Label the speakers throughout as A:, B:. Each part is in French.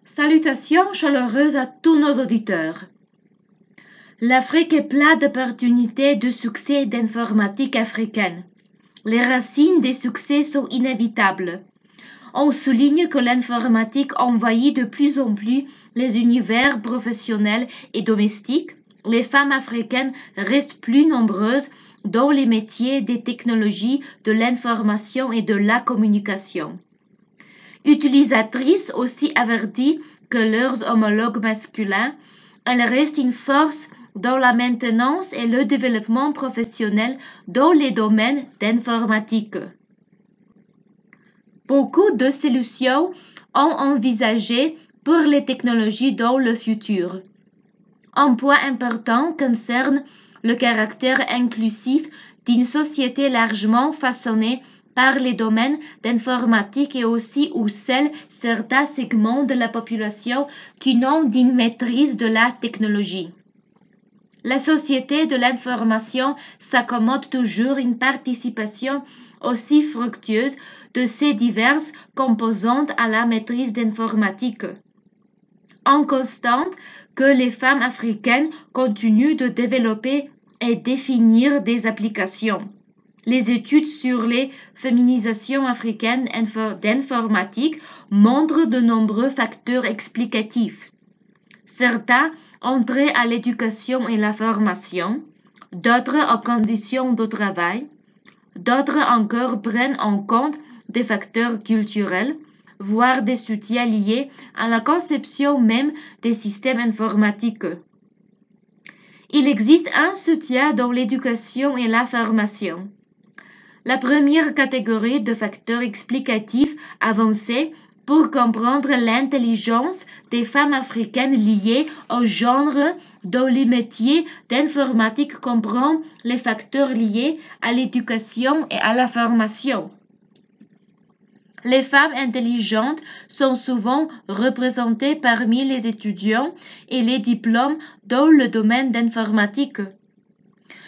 A: Salutations chaleureuses à tous nos auditeurs. L'Afrique est pleine d'opportunités de succès d'informatique africaine. Les racines des succès sont inévitables. On souligne que l'informatique envahit de plus en plus les univers professionnels et domestiques. Les femmes africaines restent plus nombreuses dans les métiers des technologies de l'information et de la communication. Utilisatrices aussi averties que leurs homologues masculins, elles restent une force dans la maintenance et le développement professionnel dans les domaines d'informatique. Beaucoup de solutions ont envisagé pour les technologies dans le futur. Un point important concerne le caractère inclusif d'une société largement façonnée par les domaines d'informatique et aussi où seuls certains segments de la population qui n'ont d'une maîtrise de la technologie. La société de l'information s'accommode toujours une participation aussi fructueuse de ces diverses composantes à la maîtrise d'informatique. On constate que les femmes africaines continuent de développer et définir des applications. Les études sur les féminisations africaines d'informatique montrent de nombreux facteurs explicatifs. Certains ont trait à l'éducation et la formation, d'autres aux conditions de travail, d'autres encore prennent en compte des facteurs culturels, voire des soutiens liés à la conception même des systèmes informatiques. Il existe un soutien dans l'éducation et la formation. La première catégorie de facteurs explicatifs avancés pour comprendre l'intelligence des femmes africaines liées au genre dans les métiers d'informatique comprend les facteurs liés à l'éducation et à la formation. Les femmes intelligentes sont souvent représentées parmi les étudiants et les diplômes dans le domaine d'informatique.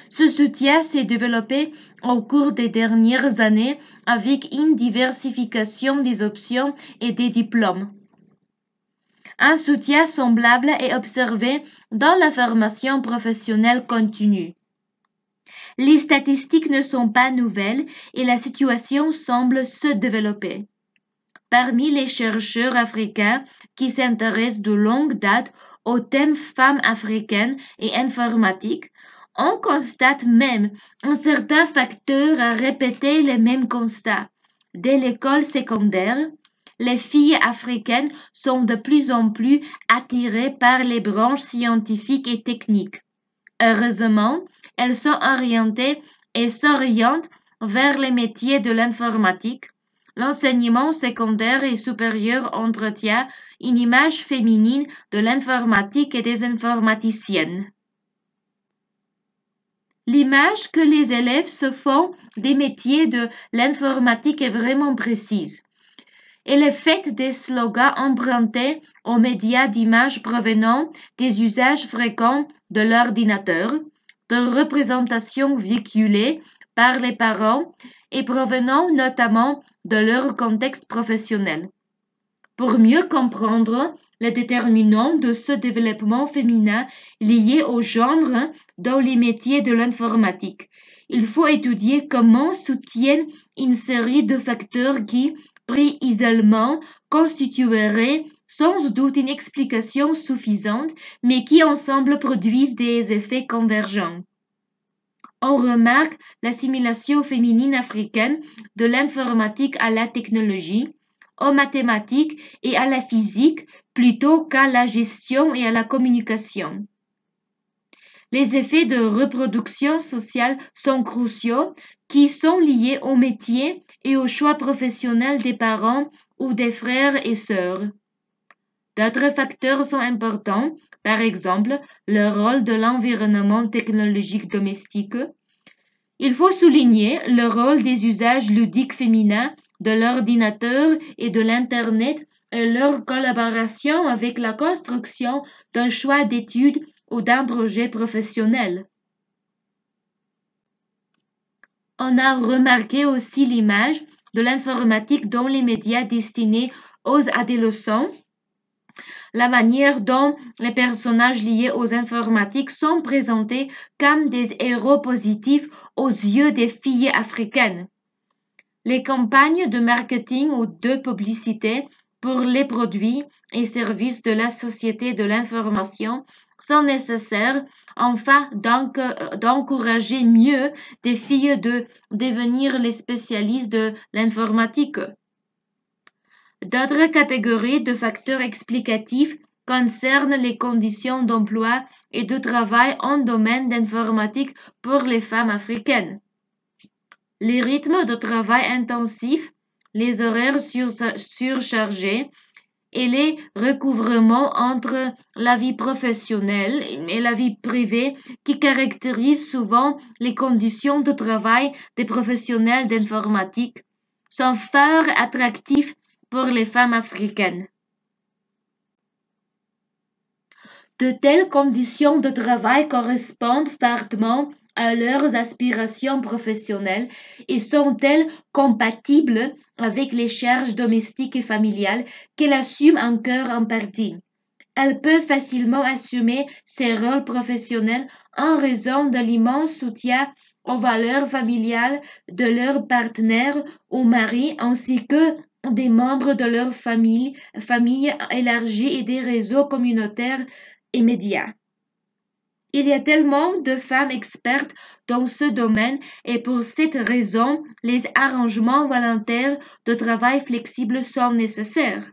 A: Ce soutien s'est développé au cours des dernières années avec une diversification des options et des diplômes. Un soutien semblable est observé dans la formation professionnelle continue. Les statistiques ne sont pas nouvelles et la situation semble se développer. Parmi les chercheurs africains qui s'intéressent de longue date au thème femmes africaines et informatique, on constate même un certain facteur à répéter les mêmes constats. Dès l'école secondaire, les filles africaines sont de plus en plus attirées par les branches scientifiques et techniques. Heureusement, elles sont orientées et s'orientent vers les métiers de l'informatique. L'enseignement secondaire et supérieur entretient une image féminine de l'informatique et des informaticiennes. L'image que les élèves se font des métiers de l'informatique est vraiment précise. Elle est faite des slogans empruntés aux médias d'images provenant des usages fréquents de l'ordinateur, de représentations véhiculées par les parents et provenant notamment de leur contexte professionnel. Pour mieux comprendre les déterminants de ce développement féminin lié au genre dans les métiers de l'informatique, il faut étudier comment soutiennent une série de facteurs qui, pris isolément, constitueraient sans doute une explication suffisante, mais qui ensemble produisent des effets convergents. On remarque l'assimilation féminine africaine de l'informatique à la technologie, aux mathématiques et à la physique plutôt qu'à la gestion et à la communication. Les effets de reproduction sociale sont cruciaux, qui sont liés au métier et au choix professionnel des parents ou des frères et sœurs. D'autres facteurs sont importants, par exemple le rôle de l'environnement technologique domestique. Il faut souligner le rôle des usages ludiques féminins de l'ordinateur et de l'Internet et leur collaboration avec la construction d'un choix d'études ou d'un projet professionnel. On a remarqué aussi l'image de l'informatique dans les médias destinés aux adolescents La manière dont les personnages liés aux informatiques sont présentés comme des héros positifs aux yeux des filles africaines. Les campagnes de marketing ou de publicité pour les produits et services de la société de l'information sont nécessaires afin d'encourager mieux des filles de devenir les spécialistes de l'informatique. D'autres catégories de facteurs explicatifs concernent les conditions d'emploi et de travail en domaine d'informatique pour les femmes africaines. Les rythmes de travail intensifs, les horaires surchargés et les recouvrements entre la vie professionnelle et la vie privée qui caractérisent souvent les conditions de travail des professionnels d'informatique sont fort attractifs pour les femmes africaines. De telles conditions de travail correspondent fortement à leurs aspirations professionnelles et sont-elles compatibles avec les charges domestiques et familiales qu'elles assument encore en partie. Elles peuvent facilement assumer ces rôles professionnels en raison de l'immense soutien aux valeurs familiales de leur partenaire ou mari ainsi que des membres de leur famille élargie et des réseaux communautaires immédiats. Il y a tellement de femmes expertes dans ce domaine et pour cette raison, les arrangements volontaires de travail flexibles sont nécessaires.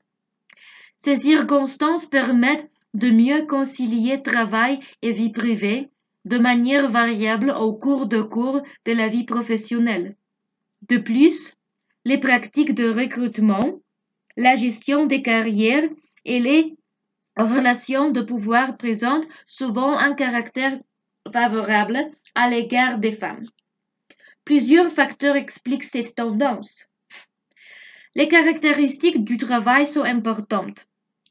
A: Ces circonstances permettent de mieux concilier travail et vie privée de manière variable au cours de la vie professionnelle. De plus, les pratiques de recrutement, la gestion des carrières et les relations de pouvoir présentent souvent un caractère favorable à l'égard des femmes. Plusieurs facteurs expliquent cette tendance. Les caractéristiques du travail sont importantes.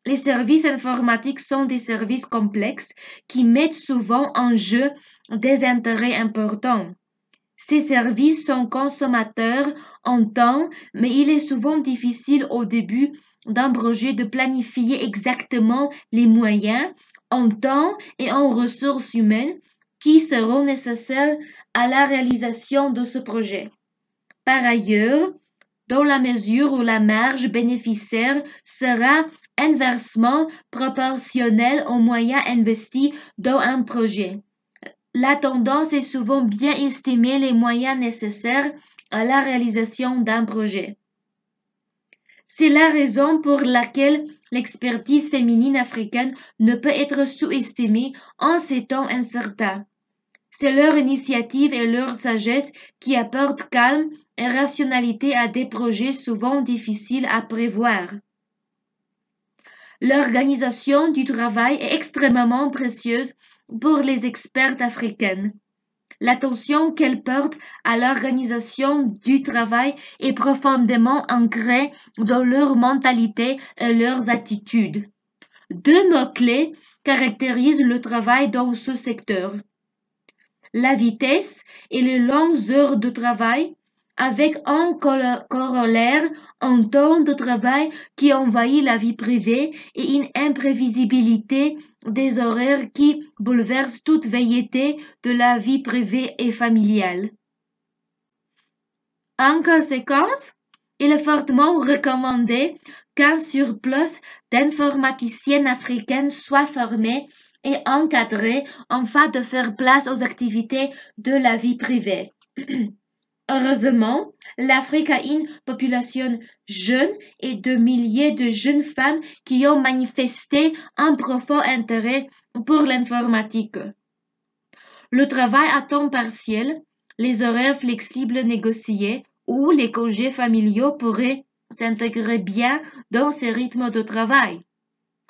A: Les services informatiques sont des services complexes qui mettent souvent en jeu des intérêts importants. Ces services sont consommateurs en temps, mais il est souvent difficile au début d'un projet de planifier exactement les moyens en temps et en ressources humaines qui seront nécessaires à la réalisation de ce projet. Par ailleurs, dans la mesure où la marge bénéficiaire sera inversement proportionnelle aux moyens investis dans un projet. La tendance est souvent bien estimer les moyens nécessaires à la réalisation d'un projet. C'est la raison pour laquelle l'expertise féminine africaine ne peut être sous-estimée en ces temps incertains. C'est leur initiative et leur sagesse qui apportent calme et rationalité à des projets souvent difficiles à prévoir. L'organisation du travail est extrêmement précieuse pour les expertes africaines. L'attention qu'elles portent à l'organisation du travail est profondément ancrée dans leur mentalité et leurs attitudes. Deux mots-clés caractérisent le travail dans ce secteur. La vitesse et les longues heures de travail, avec en corollaire un temps de travail qui envahit la vie privée et une imprévisibilité des horaires qui bouleversent toute velléité de la vie privée et familiale. En conséquence, il est fortement recommandé qu'un surplus d'informaticiennes africaines soit formé et encadré afin de faire place aux activités de la vie privée. Heureusement, l'Afrique a une population jeune et de milliers de jeunes femmes qui ont manifesté un profond intérêt pour l'informatique. Le travail à temps partiel, les horaires flexibles négociés ou les congés familiaux pourraient s'intégrer bien dans ces rythmes de travail.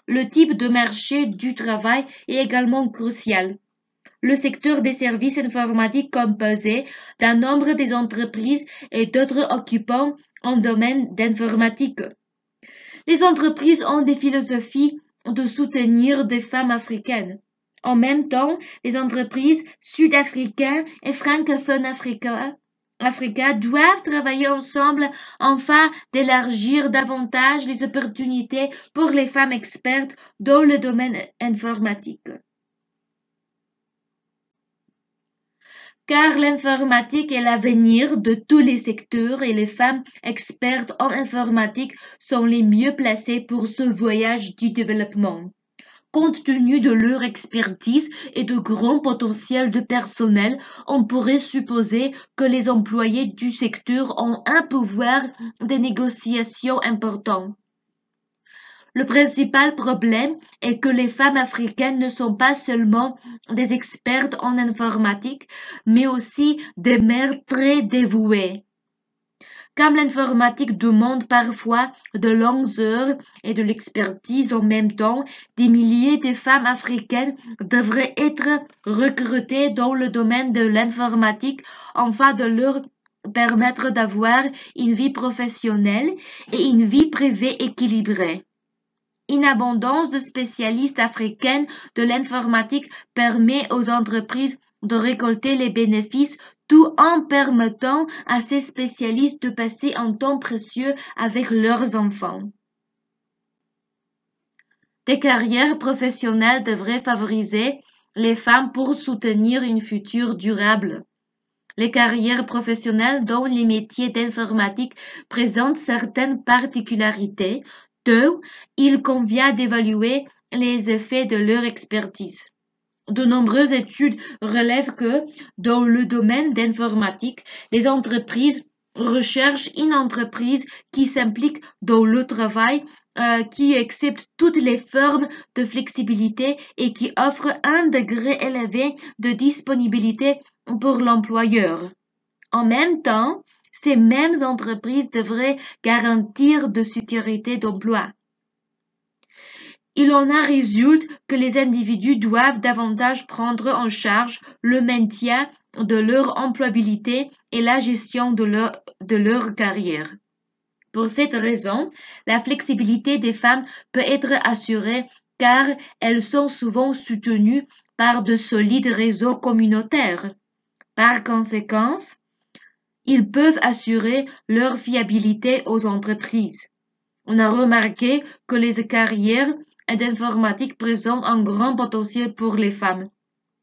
A: Le type de marché du travail est également crucial. Le secteur des services informatiques composé d'un nombre des entreprises et d'autres occupants en domaine d'informatique. Les entreprises ont des philosophies de soutenir des femmes africaines. En même temps, les entreprises sud-africaines et francophones africains Africa doivent travailler ensemble afin d'élargir davantage les opportunités pour les femmes expertes dans le domaine informatique. Car l'informatique est l'avenir de tous les secteurs et les femmes expertes en informatique sont les mieux placées pour ce voyage du développement. Compte tenu de leur expertise et de grand potentiel de personnel, on pourrait supposer que les employés du secteur ont un pouvoir de négociation important. Le principal problème est que les femmes africaines ne sont pas seulement des expertes en informatique, mais aussi des mères très dévouées. Comme l'informatique demande parfois de longues heures et de l'expertise en même temps, des milliers de femmes africaines devraient être recrutées dans le domaine de l'informatique afin de leur permettre d'avoir une vie professionnelle et une vie privée équilibrée. Une abondance de spécialistes africaines de l'informatique permet aux entreprises de récolter les bénéfices tout en permettant à ces spécialistes de passer un temps précieux avec leurs enfants. Des carrières professionnelles devraient favoriser les femmes pour soutenir une future durable. Les carrières professionnelles dont les métiers d'informatique présentent certaines particularités, dont il convient d'évaluer les effets de leur expertise. De nombreuses études relèvent que, dans le domaine d'informatique, les entreprises recherchent une entreprise qui s'implique dans le travail, qui accepte toutes les formes de flexibilité et qui offre un degré élevé de disponibilité pour l'employeur. En même temps, ces mêmes entreprises devraient garantir de sécurité d'emploi. Il en résulte que les individus doivent davantage prendre en charge le maintien de leur employabilité et la gestion de leur carrière. Pour cette raison, la flexibilité des femmes peut être assurée car elles sont souvent soutenues par de solides réseaux communautaires. Par conséquent, ils peuvent assurer leur fiabilité aux entreprises. On a remarqué que les carrières d'informatique présentent un grand potentiel pour les femmes.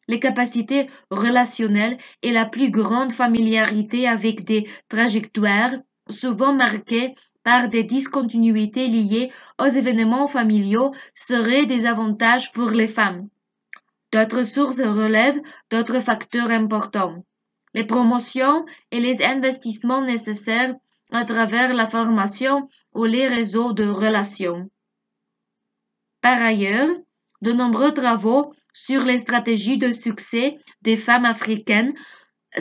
A: Les capacités relationnelles et la plus grande familiarité avec des trajectoires souvent marquées par des discontinuités liées aux événements familiaux seraient des avantages pour les femmes. D'autres sources relèvent d'autres facteurs importants. Les promotions et les investissements nécessaires à travers la formation ou les réseaux de relations. Par ailleurs, de nombreux travaux sur les stratégies de succès des femmes africaines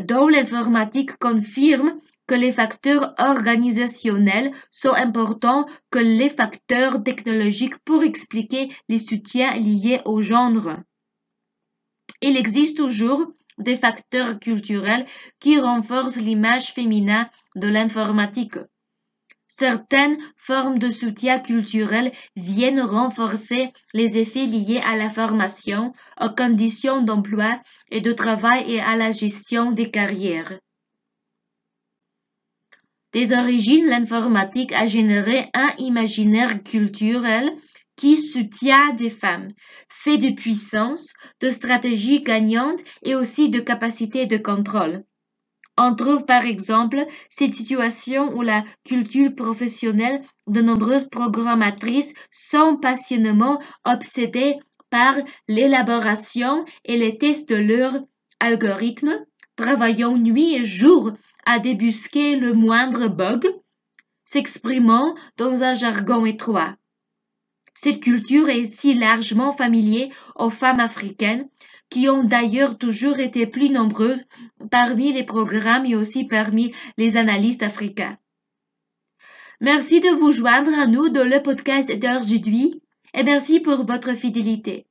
A: dans l'informatique confirment que les facteurs organisationnels sont importants que les facteurs technologiques pour expliquer les soutiens liés au genre. Il existe toujours des facteurs culturels qui renforcent l'image féminine de l'informatique. Certaines formes de soutien culturel viennent renforcer les effets liés à la formation, aux conditions d'emploi et de travail et à la gestion des carrières. Des origines, l'informatique a généré un imaginaire culturel qui soutient des femmes, fait de puissance, de stratégies gagnantes et aussi de capacité de contrôle. On trouve par exemple cette situation où la culture professionnelle de nombreuses programmatrices sont passionnément obsédées par l'élaboration et les tests de leurs algorithmes, travaillant nuit et jour à débusquer le moindre bug, s'exprimant dans un jargon étroit. Cette culture est si largement familière aux femmes africaines qui ont d'ailleurs toujours été plus nombreuses parmi les programmes et aussi parmi les analystes africains. Merci de vous joindre à nous dans le podcast d'aujourd'hui et merci pour votre fidélité.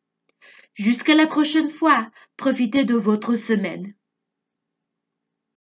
A: Jusqu'à la prochaine fois, profitez de votre semaine.